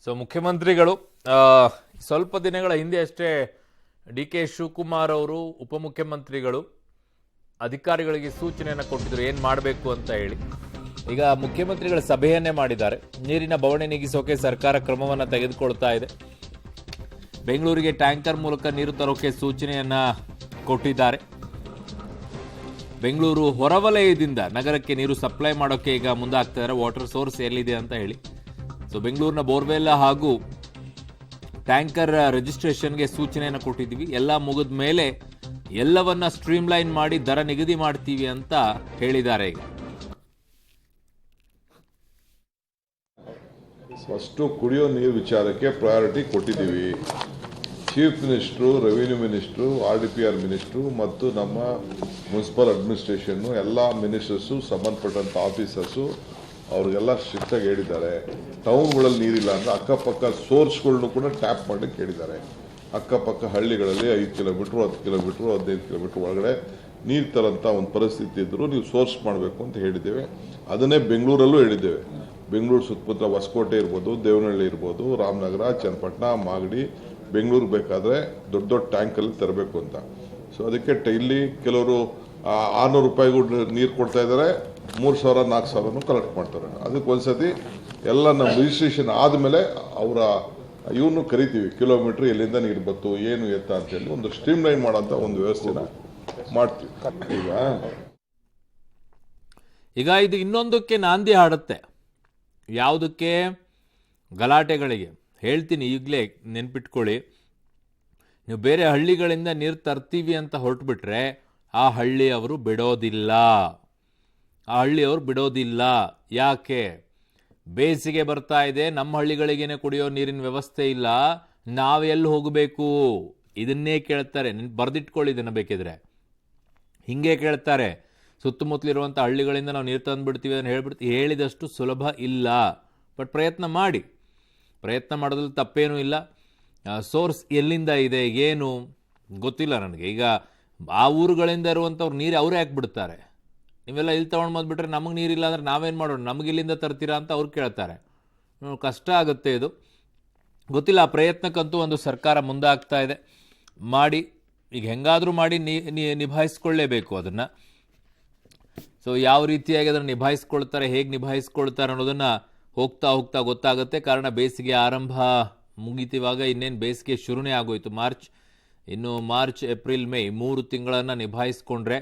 So ಮುಖ್ಯಮಂತ್ರಿಗಳು ಸ್ವಲ್ಪ ದಿನಗಳ ಹಿಂದೆ ಅಷ್ಟೇ ಡಿ.ಕೆ. ಶಿವಕುಮಾರ್ ಅವರು ಉಪಮುಖ್ಯಮಂತ್ರಿಗಳು ಅಧಿಕಾರಿಗಳಿಗೆ ಸೂಚನೆಯನ್ನು ಕೊಟ್ಟಿದ್ರು ಏನು ಮಾಡಬೇಕು ಅಂತ ಹೇಳಿ. ಈಗ ಮುಖ್ಯಮಂತ್ರಿಗಳ ಸಭೆಯನ್ನೇ ಮಾಡಿದ್ದಾರೆ. ನೀರಿನ ಬವಣೆ ನೀಗಿಸೋಕೆ ಸರ್ಕಾರ ಕ್ರಮವನ್ನು ತೆಗೆದುಕೊಳ್ತಾ ಇದೆ. ಬೆಂಗಳೂರಿಗೆ ಟ್ಯಾಂಕರ್ ಮೂಲಕ ನೀರು ತರೋಕೆ ಸೂಚನೆಯನ್ನ ಕೊಟ್ಟಿದ್ದಾರೆ. ಬೆಂಗಳೂರು ಹೊರವಲಯದಿಂದ ನಗರಕ್ಕೆ ನೀರು ಸಪ್ಲೈ ಮಾಡೋಕೆ ಈಗ ಮುಂದಾಗ್ತಾ ಇದ್ದಾರೆ. ವಾಟರ್ ಸೋರ್ಸ್ ಎಲ್ಲಿದೆ ಅಂತ ಹೇಳಿ. ಸೊ ಬೆಂಗಳೂರಿನ ಬೋರ್ವೆಲ್ ಹಾಗೂ ಟ್ಯಾಂಕರ್ ರಿಜಿಸ್ಟ್ರೇಷನ್ಗೆ ಸೂಚನೆಯನ್ನು ಕೊಟ್ಟಿದ್ದೀವಿ. ಎಲ್ಲ ಮುಗಿದ ಮೇಲೆ ಎಲ್ಲವನ್ನ ಸ್ಟ್ರೀಮ್ಲೈನ್ ಮಾಡಿ ದರ ನಿಗದಿ ಮಾಡ್ತೀವಿ ಅಂತ ಹೇಳಿದ್ದಾರೆ. ಈಗ ಫಸ್ಟು ಕುಡಿಯೋ ನೀರು ವಿಚಾರಕ್ಕೆ ಪ್ರಯಾರಿಟಿ ಕೊಟ್ಟಿದ್ದೀವಿ. Chief minister, revenue minister, RDPR minister ಮತ್ತು ನಮ್ಮ ಮುನ್ಸಿಪಲ್ ಅಡ್ಮಿನಿಸ್ಟ್ರೇಷನ್ನು ಎಲ್ಲ ಮಿನಿಸ್ಟರ್ಸು, ಸಂಬಂಧಪಟ್ಟಂಥ ಆಫೀಸರ್ಸು ಅವ್ರಿಗೆಲ್ಲ ಸ್ಟ್ರಿಕ್ಟಾಗಿ ಹೇಳಿದ್ದಾರೆ. ಟೌನ್ಗಳಲ್ಲಿ ನೀರಿಲ್ಲ ಅಂದರೆ ಅಕ್ಕಪಕ್ಕ ಸೋರ್ಸ್ಗಳನ್ನು ಕೂಡ ಟ್ಯಾಪ್ ಮಾಡಲಿಕ್ಕೆ ಹೇಳಿದ್ದಾರೆ. ಅಕ್ಕಪಕ್ಕ ಹಳ್ಳಿಗಳಲ್ಲಿ 5 ಕಿಲೋಮೀಟ್ರು, 10 ಕಿಲೋಮೀಟ್ರು, 15 ಕಿಲೋಮೀಟ್ರ್ ಒಳಗಡೆ ನೀರು ತರೋಂಥ ಒಂದು ಪರಿಸ್ಥಿತಿ ಇದ್ದರೂ ನೀವು ಸೋರ್ಸ್ ಮಾಡಬೇಕು ಅಂತ ಹೇಳಿದ್ದೇವೆ. ಅದನ್ನೇ ಬೆಂಗಳೂರಲ್ಲೂ ಹೇಳಿದ್ದೇವೆ. ಬೆಂಗಳೂರು ಸುತ್ತಮುತ್ತ ಹೊಸಕೋಟೆ ಇರ್ಬೋದು, ದೇವನಹಳ್ಳಿ ಇರ್ಬೋದು, ರಾಮನಗರ, ಚನ್ನಪಟ್ಟಣ, ಮಾಗಡಿ, ಬೆಂಗಳೂರು ಬೇಕಾದರೆ ದೊಡ್ಡ ದೊಡ್ಡ ಟ್ಯಾಂಕಲ್ಲಿ ತರಬೇಕು ಅಂತ. ಸೊ ಅದಕ್ಕೆ ಇಲ್ಲಿ ಕೆಲವರು 600 ರೂಪಾಯಿಗೂ ನೀರು ಕೊಡ್ತಾ ಇದ್ದಾರೆ, 3,000 4,000 ಕಲೆಕ್ಟ್ ಮಾಡ್ತಾರೆ. ಅದಕ್ಕೆ ಒಂದ್ಸತಿ ಎಲ್ಲ ನಮ್ಮ ರಿಜಿಸ್ಟ್ರೇಷನ್ ಆದಮೇಲೆ ಅವರ ಇವನು ಕರಿತೀವಿ, ಕಿಲೋಮೀಟ್ರ್ ಎಲ್ಲಿಂದ ನೀರು ಬತ್ತು, ಏನು ಎತ್ತ ಅಂತೇಳಿ ಒಂದು ಸ್ಟ್ರೀಮ್ಲೈನ್ ಮಾಡೋಂಥ ಒಂದು ವ್ಯವಸ್ಥೆನ ಮಾಡ್ತೀವಿ. ಈಗ ಇದು ಇನ್ನೊಂದಕ್ಕೆ ನಾಂದಿ ಹಾಡುತ್ತೆ. ಯಾವುದಕ್ಕೆ? ಗಲಾಟೆಗಳಿಗೆ. ಹೇಳ್ತೀನಿ, ಈಗಲೇ ನೆನ್ಪಿಟ್ಕೊಳ್ಳಿ. ನೀವು ಬೇರೆ ಹಳ್ಳಿಗಳಿಂದ ನೀರು ತರ್ತೀವಿ ಅಂತ ಹೊರಟುಬಿಟ್ರೆ ಆ ಹಳ್ಳಿಯವರು ಬಿಡೋದಿಲ್ಲ. ಯಾಕೆ? ಬೇಸಿಗೆ ಬರ್ತಾ ಇದೆ, ನಮ್ಮ ಹಳ್ಳಿಗಳಿಗೇನೆ ಕುಡಿಯೋ ನೀರಿನ ವ್ಯವಸ್ಥೆ ಇಲ್ಲ, ನಾವೆಲ್ಲಿ ಹೋಗಬೇಕು? ಇದನ್ನೇ ಕೇಳ್ತಾರೆ. ಬರೆದಿಟ್ಕೊಳ್ಳಿ ಇದನ್ನು ಬೇಕಿದ್ರೆ. ಹಿಂಗೆ ಕೇಳ್ತಾರೆ. ಸುತ್ತಮುತ್ತಲಿರುವಂಥ ಹಳ್ಳಿಗಳಿಂದ ನಾವು ನೀರು ತಂದುಬಿಡ್ತೀವಿ ಅಂತ ಹೇಳಿದಷ್ಟು ಸುಲಭ ಇಲ್ಲ. ಬಟ್ ಪ್ರಯತ್ನ ಮಾಡೋದ್ರಲ್ಲಿ ತಪ್ಪೇನೂ ಇಲ್ಲ. ಸೋರ್ಸ್ ಎಲ್ಲಿಂದ ಇದೆ ಏನು ಗೊತ್ತಿಲ್ಲ ನನಗೆ. ಈಗ ಆ ಊರುಗಳಿಂದ ಇರುವಂಥವ್ರು ನೀರು ಅವರೇ ಹಾಕ್ಬಿಡ್ತಾರೆ. ನೀವೆಲ್ಲ ಇಲ್ಲಿ ತೊಗೊಂಡು ಬಂದುಬಿಟ್ರೆ ನಮಗೆ ನೀರಿಲ್ಲ ಅಂದರೆ ನಾವೇನು ಮಾಡೋಣ, ನಮಗೆ ಇಲ್ಲಿಂದ ತರ್ತೀರಾ ಅಂತ ಅವ್ರು ಕೇಳ್ತಾರೆ. ಕಷ್ಟ ಆಗುತ್ತೆ ಇದು. ಗೊತ್ತಿಲ್ಲ. ಆ ಪ್ರಯತ್ನಕ್ಕಂತೂ ಒಂದು ಸರ್ಕಾರ ಮುಂದಾಗ್ತಾ ಇದೆ. ಮಾಡಿ ಈಗ ಹೆಂಗಾದರೂ ಮಾಡಿ ನಿಭಾಯಿಸ್ಕೊಳ್ಳೇಬೇಕು ಅದನ್ನು. ಸೊ ಯಾವ ರೀತಿಯಾಗಿ ಅದನ್ನು ನಿಭಾಯಿಸ್ಕೊಳ್ತಾರೆ, ಹೇಗೆ ನಿಭಾಯಿಸ್ಕೊಳ್ತಾರೆ ಅನ್ನೋದನ್ನು ಹೋಗ್ತಾ ಗೊತ್ತಾಗುತ್ತೆ. ಕಾರಣ ಬೇಸಿಗೆ ಆರಂಭ ಮುಗಿತಿವಾಗ ಇನ್ನೇನು ಬೇಸಿಗೆ ಶುರುನೇ ಆಗೋಯ್ತು. ಮಾರ್ಚ್, ಏಪ್ರಿಲ್, ಮೇ 3 ತಿಂಗಳನ್ನು ನಿಭಾಯಿಸ್ಕೊಂಡ್ರೆ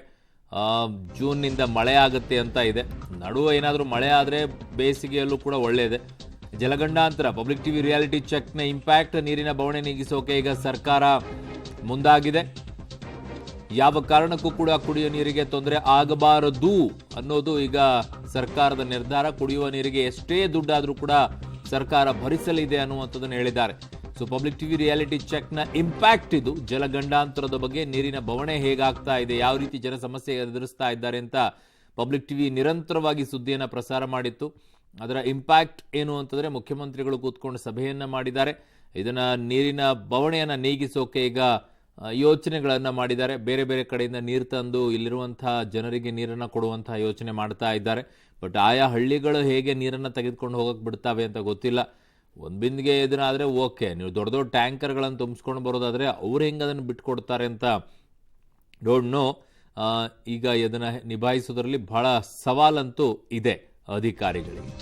ಜೂನ್ನಿಂದ ಮಳೆ ಆಗುತ್ತೆ ಅಂತ ಇದೆ. ನಡುವೆ ಏನಾದರೂ ಮಳೆ ಆದರೆ ಬೇಸಿಗೆಯಲ್ಲೂ ಕೂಡ ಒಳ್ಳೆಯದೇ. ಜಲಗಂಡಾಂತರ ಪಬ್ಲಿಕ್ ಟಿವಿ ರಿಯಾಲಿಟಿ ಚೆಕ್ನ ಇಂಪ್ಯಾಕ್ಟ್. ನೀರಿನ ಬವಣೆ ನೀಗಿಸೋಕೆ ಈಗ ಸರ್ಕಾರ ಮುಂದಾಗಿದೆ. ಯಾವ ಕಾರಣಕ್ಕೂ ಕೂಡ ಕುಡಿಯುವ ನೀರಿಗೆ ತೊಂದರೆ ಆಗಬಾರದು ಅನ್ನೋದು ಈಗ ಸರ್ಕಾರದ ನಿರ್ಧಾರ. ಕುಡಿಯುವ ನೀರಿಗೆ ಎಷ್ಟೇ ದುಡ್ಡಾದರೂ ಕೂಡ ಸರ್ಕಾರ ಭರಿಸಲಿದೆ ಅನ್ನುವಂಥದ್ದನ್ನು ಹೇಳಿದ್ದಾರೆ. ಸೊ ಪಬ್ಲಿಕ್ ಟಿವಿ ರಿಯಾಲಿಟಿ ಚೆಕ್ನ ಇಂಪ್ಯಾಕ್ಟ್ ಇದು. ಜಲಗಂಡಾಂತರದ ಬಗ್ಗೆ, ನೀರಿನ ಬವಣೆ ಹೇಗಾಗ್ತಾ ಇದೆ, ಯಾವ ರೀತಿ ಜನ ಸಮಸ್ಯೆ ಎದುರಿಸ್ತಾ ಇದ್ದಾರೆ ಅಂತ ಪಬ್ಲಿಕ್ ಟಿವಿ ನಿರಂತರವಾಗಿ ಸುದ್ದಿಯನ್ನು ಪ್ರಸಾರ ಮಾಡಿತ್ತು. ಅದರ ಇಂಪ್ಯಾಕ್ಟ್ ಏನು ಅಂತಂದರೆ ಮುಖ್ಯಮಂತ್ರಿಗಳು ಕೂತ್ಕೊಂಡು ಸಭೆಯನ್ನು ಮಾಡಿದ್ದಾರೆ. ಇದನ್ನು ನೀರಿನ ಬವಣೆಯನ್ನು ನೀಗಿಸೋಕೆ ಈಗ ಯೋಚನೆಗಳನ್ನು ಮಾಡಿದ್ದಾರೆ. ಬೇರೆ ಬೇರೆ ಕಡೆಯಿಂದ ನೀರು ತಂದು ಇಲ್ಲಿರುವಂಥ ಜನರಿಗೆ ನೀರನ್ನು ಕೊಡುವಂಥ ಯೋಚನೆ ಮಾಡ್ತಾ ಇದ್ದಾರೆ. ಬಟ್ ಆಯಾ ಹಳ್ಳಿಗಳು ಹೇಗೆ ನೀರನ್ನು ತೆಗೆದುಕೊಂಡು ಹೋಗಕ್ಕೆ ಬಿಡ್ತಾವೆ ಅಂತ ಗೊತ್ತಿಲ್ಲ. ಒಂದು ಬಿಂದಿಗೆ ಇದನ್ನಾದರೆ ಓಕೆ, ನೀವು ದೊಡ್ಡ ದೊಡ್ಡ ಟ್ಯಾಂಕರ್ಗಳನ್ನು ತುಂಬಿಸ್ಕೊಂಡು ಬರೋದಾದರೆ ಅವ್ರು ಹೆಂಗೆ ಅದನ್ನು ಬಿಟ್ಕೊಡ್ತಾರೆ ಅಂತ ಡೋಂಟ್ ನೋ. ಈಗ ಇದನ್ನು ನಿಭಾಯಿಸೋದ್ರಲ್ಲಿ ಬಹಳ ಸವಾಲಂತೂ ಇದೆ ಅಧಿಕಾರಿಗಳಿಗೆ.